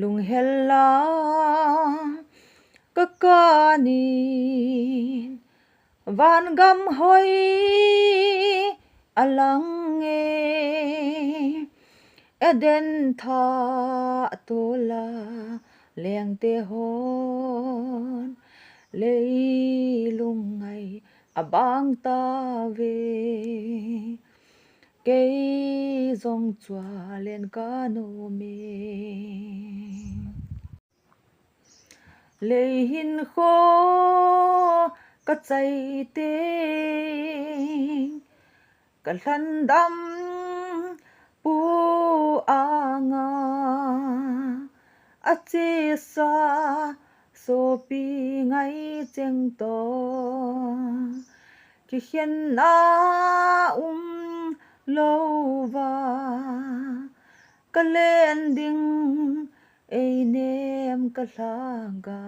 lung hella kakani van gam hoi alang e eden tha tola leng te hon lei lung ngai abang ta ve cây dòng chua lên cá nô mê lê hin khô cá chay tê cá lăn đâm pu a nga a chê sa so pi ngay cheng to ki hiền na lâu va ka len ding ei nem ka hlanga